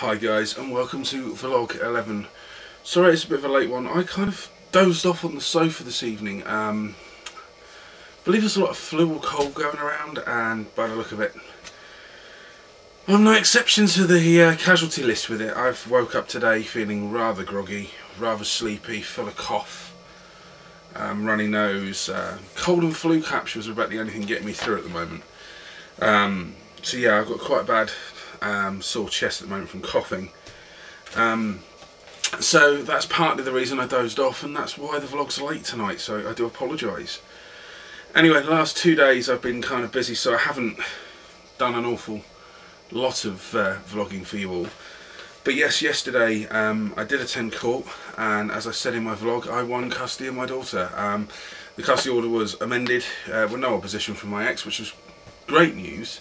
Hi guys, and welcome to vlog 11. Sorry it's a bit of a late one. I kind of dozed off on the sofa this evening. Believe there's a lot of flu or cold going around, and by the look of it, I'm no exception to the casualty list with it. I've woke up today feeling rather groggy, rather sleepy, full of cough, runny nose. Cold and flu capsules are about the only thing getting me through at the moment. So yeah, I've got quite a bad sore chest at the moment from coughing. So that's partly the reason I dozed off, and that's why the vlog's late tonight, so I do apologise. Anyway, the last 2 days I've been kind of busy, so I haven't done an awful lot of vlogging for you all. But yes, yesterday I did attend court, and as I said in my vlog, I won custody of my daughter. The custody order was amended with no opposition from my ex, which was great news.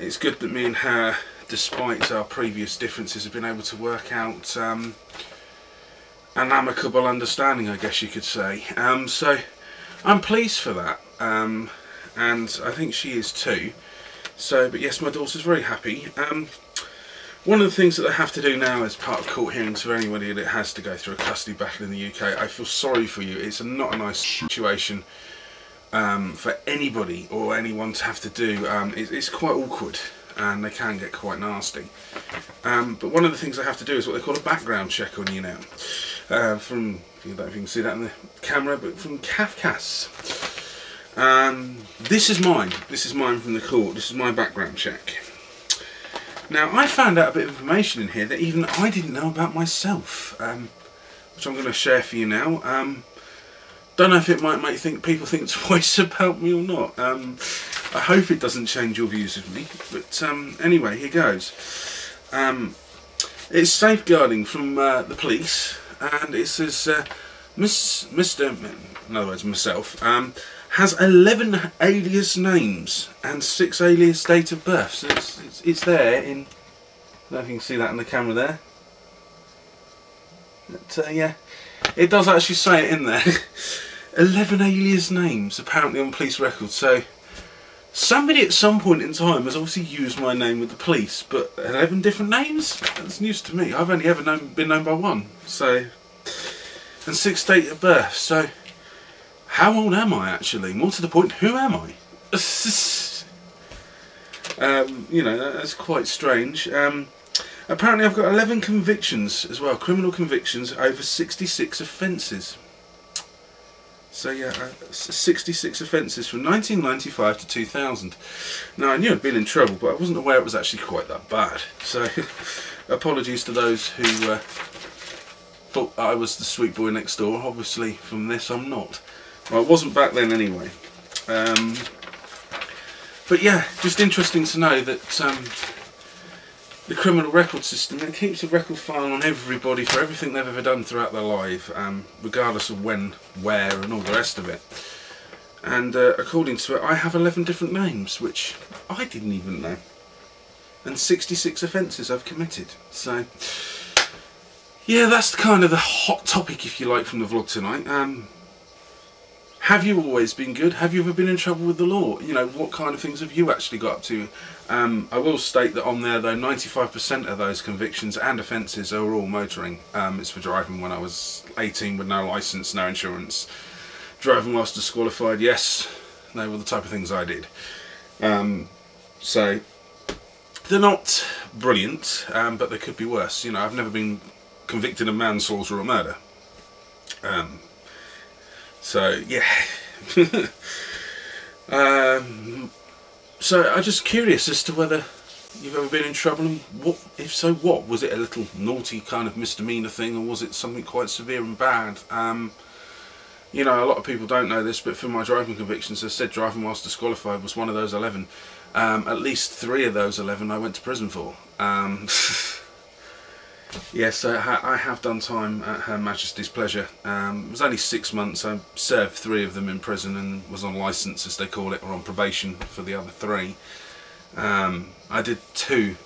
It's good that me and her, despite our previous differences, have been able to work out an amicable understanding, I guess you could say. So I'm pleased for that, and I think she is too. So, but yes, my daughter's very happy. One of the things that they have to do now as part of court hearings for anybody that has to go through a custody battle in the UK, I feel sorry for you. It's not a nice situation for anybody or anyone to have to do. It's quite awkward, and they can get quite nasty. But one of the things they have to do is what they call a background check on you now. From, I don't know if you can see that in the camera, but from Kafkas. This is mine. This is mine from the court. This is my background check. Now, I found out a bit of information in here that even I didn't know about myself, which I'm going to share for you now. Don't know if it might make people think twice about me or not. I hope it doesn't change your views of me. But anyway, here goes. It's safeguarding from the police, and it says Mr. In other words, myself, has 11 alias names and 6 alias date of birth. So it's there in. I don't know if you can see that in the camera there. But, yeah, it does actually say it in there. 11 alias names apparently on police records. So somebody at some point in time has obviously used my name with the police, but 11 different names? That's news to me. I've only ever been known by one. So, and 6 date of birth. So how old am I actually? More to the point, who am I? You know, that's quite strange. Apparently I've got 11 convictions as well, criminal convictions over 66 offences. So yeah, 66 offences from 1995 to 2000. Now, I knew I'd been in trouble, but I wasn't aware it was actually quite that bad. So apologies to those who thought I was the sweet boy next door. Obviously from this I'm not. Well, I wasn't back then anyway. But yeah, just interesting to know that the criminal record system, it keeps a record file on everybody for everything they've ever done throughout their life, regardless of when, where, and all the rest of it. And according to it, I have 11 different names, which I didn't even know, and 66 offences I've committed. So yeah, that's kind of the hot topic, if you like, from the vlog tonight. Have you always been good? Have you ever been in trouble with the law? You know, what kind of things have you actually got up to? I will state that on there, though, 95% of those convictions and offences are all motoring. It's for driving when I was 18 with no licence, no insurance. Driving whilst disqualified, yes, they were the type of things I did. So, they're not brilliant, but they could be worse. You know, I've never been convicted of manslaughter or murder. So yeah. So I'm just curious as to whether you've ever been in trouble, and what, if so, what was it? A little naughty kind of misdemeanor thing, or was it something quite severe and bad? You know, a lot of people don't know this, but for my driving convictions, as I said, driving whilst disqualified was one of those 11. At least 3 of those 11 I went to prison for. Yes, I have done time at Her Majesty's pleasure. It was only 6 months. I served 3 of them in prison and was on licence, as they call it, or on probation for the other 3. I did 2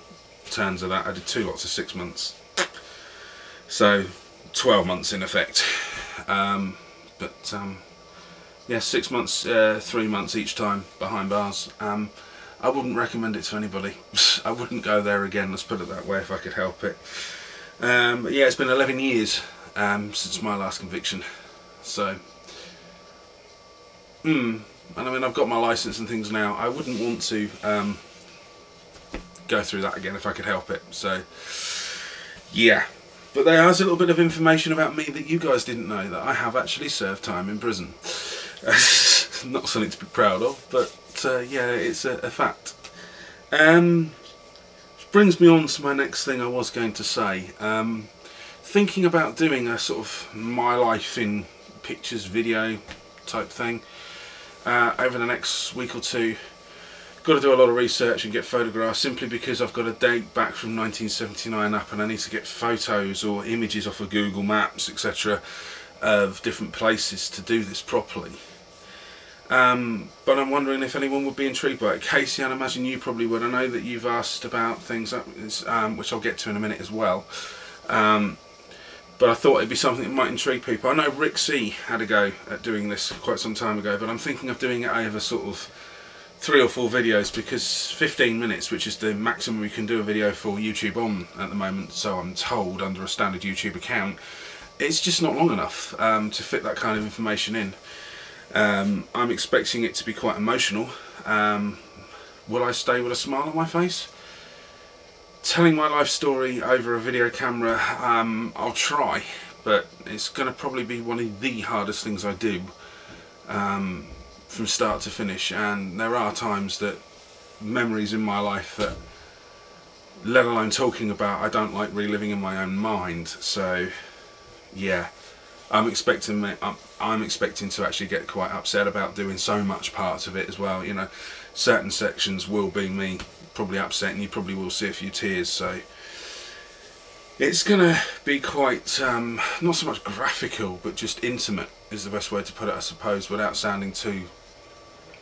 terms of that. I did 2 lots of 6 months. So 12 months in effect. But yeah, 6 months, 3 months each time behind bars. I wouldn't recommend it to anybody. I wouldn't go there again, let's put it that way, if I could help it. But yeah, it's been 11 years since my last conviction. So, and I mean, I've got my licence and things now. I wouldn't want to go through that again if I could help it. So, yeah. But there is a little bit of information about me that you guys didn't know, that I have actually served time in prison. Not something to be proud of, but yeah, it's a fact. Which brings me on to my next thing I was going to say. Thinking about doing a sort of my life in pictures, video type thing over the next week or two. Got to do a lot of research and get photographs, simply because I've got a date back from 1979 up, and I need to get photos or images off of Google Maps, etc., of different places to do this properly. But I'm wondering if anyone would be intrigued by it. Casey, I'd imagine you probably would. I know that you've asked about things which I'll get to in a minute as well. But I thought it'd be something that might intrigue people. I know RichUK had a go at doing this quite some time ago, but I'm thinking of doing it over sort of 3 or 4 videos, because 15 minutes, which is the maximum you can do a video for YouTube on at the moment, so I'm told, under a standard YouTube account, it's just not long enough to fit that kind of information in. I'm expecting it to be quite emotional. Will I stay with a smile on my face? Telling my life story over a video camera, I'll try, but it's going to probably be one of the hardest things I do from start to finish. And there are times that memories in my life that, let alone talking about, I don't like reliving in my own mind. So yeah, I'm expecting to actually get quite upset about doing so much parts of it as well. You know, certain sections will be me probably upset, and you probably will see a few tears. So it's gonna be quite not so much graphical, but just intimate is the best way to put it, I suppose, without sounding too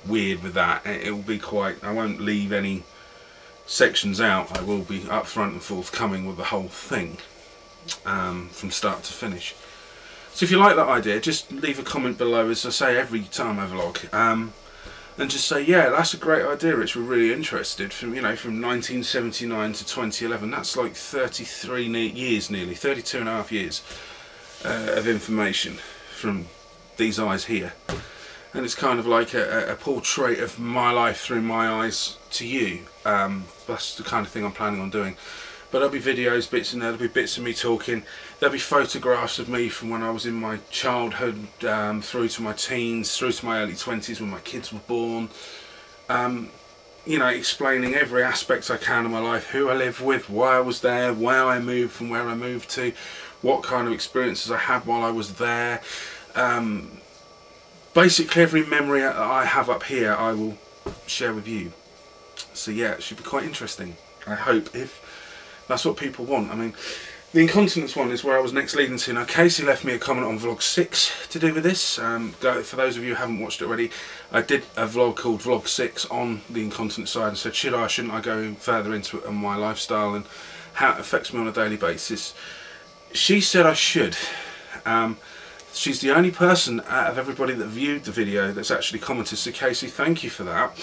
weird with that. It will be quite, I won't leave any sections out. I will be upfront and forthcoming with the whole thing from start to finish. So if you like that idea, just leave a comment below, as I say every time I vlog, and just say, yeah, that's a great idea, Rich, we're really interested. From, you know, from 1979 to 2011, that's like 33 years nearly, 32 and a half years of information from these eyes here. And it's kind of like a portrait of my life through my eyes to you. That's the kind of thing I'm planning on doing. But there'll be videos, bits in there, there'll be bits of me talking, there'll be photographs of me from when I was in my childhood, through to my teens, through to my early 20s when my kids were born. You know, explaining every aspect I can of my life, who I live with, why I was there, where I moved from where I moved to, what kind of experiences I had while I was there. Basically every memory that I have up here I will share with you. So yeah, it should be quite interesting, I hope, if that's what people want. I mean, the incontinence one is where I was next leading to. Now, Casey left me a comment on vlog 6 to do with this. For those of you who haven't watched it already, I did a vlog called vlog 6 on the incontinence side, and said, should I, shouldn't I go further into it and my lifestyle and how it affects me on a daily basis. She said I should. She's the only person out of everybody that viewed the video that's actually commented, so Casey, thank you for that.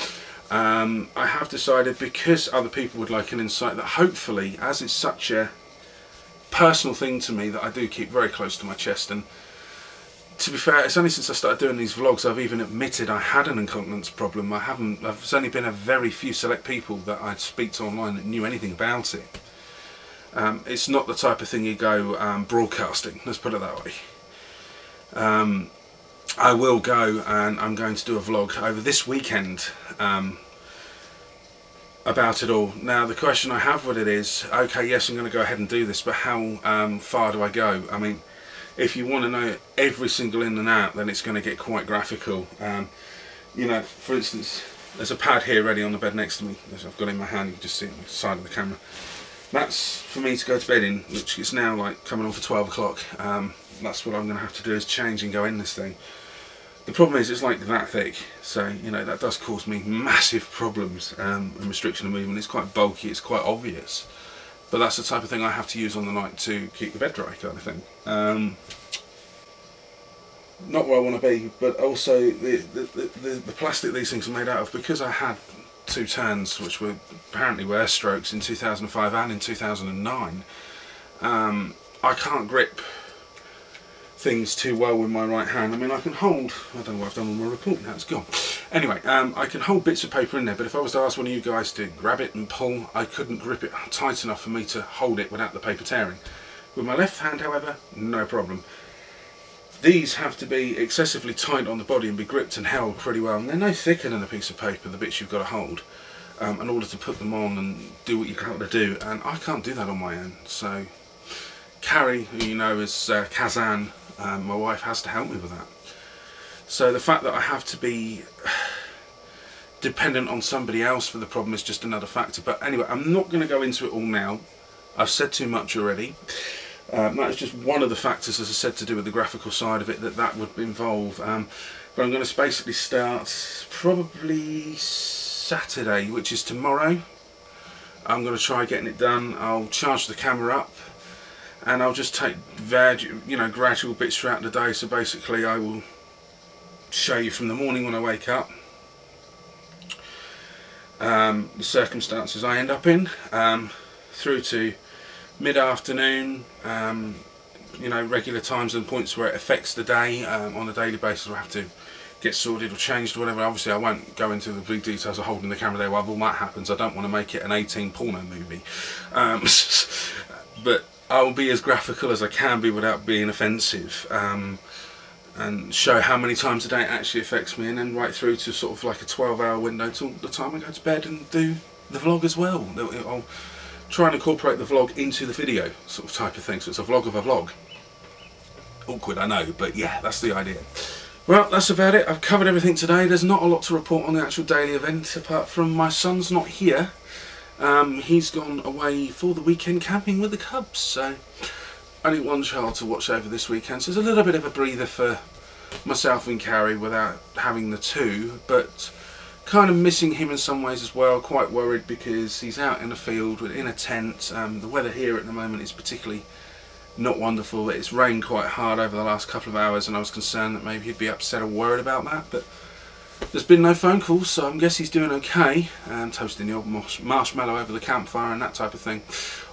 I have decided, because other people would like an insight, that hopefully, as it's such a personal thing to me that I do keep very close to my chest, and to be fair, it's only since I started doing these vlogs I've even admitted I had an incontinence problem. There's only been a very few select people that I'd speak to online that knew anything about it. It's not the type of thing you go broadcasting, let's put it that way. I will go, and I'm going to do a vlog over this weekend about it all. Now, the question I have with it is, okay, yes, I'm going to go ahead and do this, but how far do I go? I mean, if you want to know every single in and out, then it's going to get quite graphical. You know, for instance, there's a pad here ready on the bed next to me, as I've got in my hand. You can just see it on the side of the camera. That's for me to go to bed in, which is now like coming on for 12 o'clock. That's what I'm going to have to do, is change and go in this thing. The problem is it's like that thick, so you know that does cause me massive problems and restriction of movement. It's quite bulky, it's quite obvious, but that's the type of thing I have to use on the night to keep the bed dry, kind of thing. Not where I want to be, but also the plastic these things are made out of, because I had 2 turns, which were apparently were strokes in 2005 and in 2009. I can't grip things too well with my right hand. I mean, I can hold, I don't know what I've done on my report now, it's gone. Anyway, I can hold bits of paper in there, but if I was to ask one of you guys to grab it and pull, I couldn't grip it tight enough for me to hold it without the paper tearing. With my left hand, however, no problem. These have to be excessively tight on the body and be gripped and held pretty well, and they're no thicker than a piece of paper, the bits you've got to hold, in order to put them on and do what you've got to do, and I can't do that on my own. So Carrie, who you know as Kazan, my wife, has to help me with that. So the fact that I have to be dependent on somebody else for the problem is just another factor. But anyway, I'm not going to go into it all now. I've said too much already. That is just one of the factors, as I said, to do with the graphical side of it, that would involve. But I'm going to basically start probably Saturday, which is tomorrow. I'm going to try getting it done. I'll charge the camera up, and I'll just take gradual bits throughout the day. So basically, I will show you from the morning when I wake up, the circumstances I end up in, through to mid-afternoon, regular times and points where it affects the day. On a daily basis, I have to get sorted or changed or whatever. Obviously I won't go into the big details of holding the camera there while all that happens. I don't want to make it an 18 porno movie. But I'll be as graphical as I can be without being offensive, and show how many times a day it actually affects me, and then right through to sort of like a 12-hour window till the time I go to bed and do the vlog as well. I'll try and incorporate the vlog into the video sort of type of thing, so it's a vlog of a vlog. Awkward, I know, but yeah, that's the idea. Well, that's about it. I've covered everything today. There's not a lot to report on the actual daily event, apart from my son's not here. He's gone away for the weekend camping with the cubs, so only one child to watch over this weekend, so there's a little bit of a breather for myself and Carrie without having the two, but kind of missing him in some ways as well. Quite worried because he's out in the field in a tent. The weather here at the moment is particularly not wonderful. It's rained quite hard over the last couple of hours, and I was concerned that maybe he'd be upset or worried about that, but there's been no phone calls, so I guess he's doing okay. Toasting the old marshmallow over the campfire and that type of thing.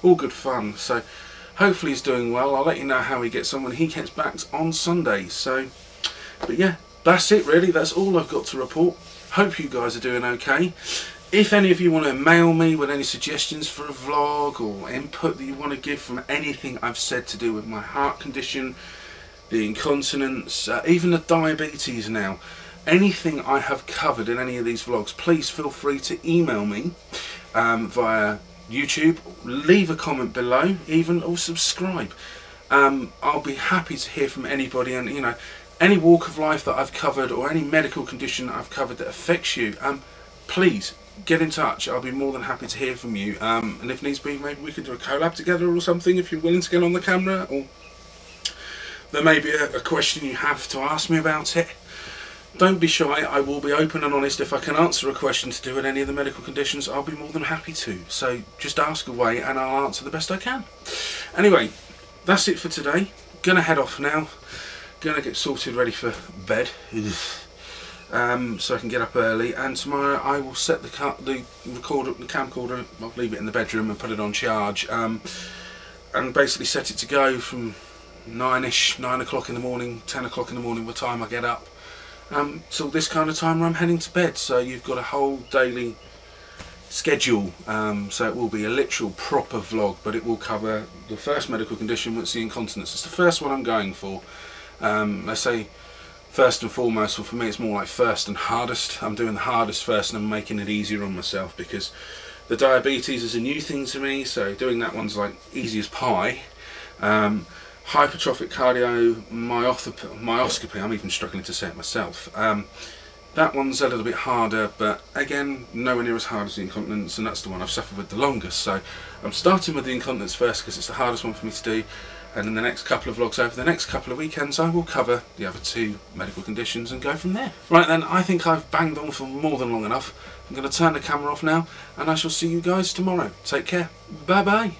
All good fun. So hopefully he's doing well. I'll let you know how he gets on when he gets back on Sunday. So, but yeah, that's it really. That's all I've got to report. Hope you guys are doing okay. If any of you want to mail me with any suggestions for a vlog or input that you want to give from anything I've said to do with my heart condition, the incontinence, even the diabetes now, anything I have covered in any of these vlogs, please feel free to email me via YouTube, leave a comment below even, or subscribe. I'll be happy to hear from anybody, and any walk of life that I've covered or any medical condition that I've covered that affects you, please get in touch. I'll be more than happy to hear from you, and if needs be, maybe we could do a collab together or something if you're willing to get on the camera, or there may be a question you have to ask me about it. Don't be shy. I will be open and honest. If I can answer a question to do with any of the medical conditions, I'll be more than happy to. So just ask away and I'll answer the best I can. Anyway, that's it for today. Gonna head off now. Gonna get sorted ready for bed, so I can get up early. And tomorrow I will set the camcorder. I'll leave it in the bedroom and put it on charge, and basically set it to go from 9 o'clock in the morning, 10 o'clock in the morning, what time I get up, till this kind of time where I'm heading to bed. So you've got a whole daily schedule, so it will be a literal proper vlog, but it will cover the first medical condition, which is the incontinence. It's the first one I'm going for. I say first and foremost, well, for me it's more like first and hardest. I'm doing the hardest first and I'm making it easier on myself, because the diabetes is a new thing to me, so doing that one's like easy as pie. Hypertrophic-Cardiomyoscopy, I'm even struggling to say it myself. That one's a little bit harder, but again, nowhere near as hard as the incontinence, and that's the one I've suffered with the longest. So I'm starting with the incontinence first because it's the hardest one for me to do, and in the next couple of vlogs over the next couple of weekends I will cover the other two medical conditions and go from there. Right then, I think I've banged on for more than long enough. I'm going to turn the camera off now, and I shall see you guys tomorrow. Take care. Bye bye.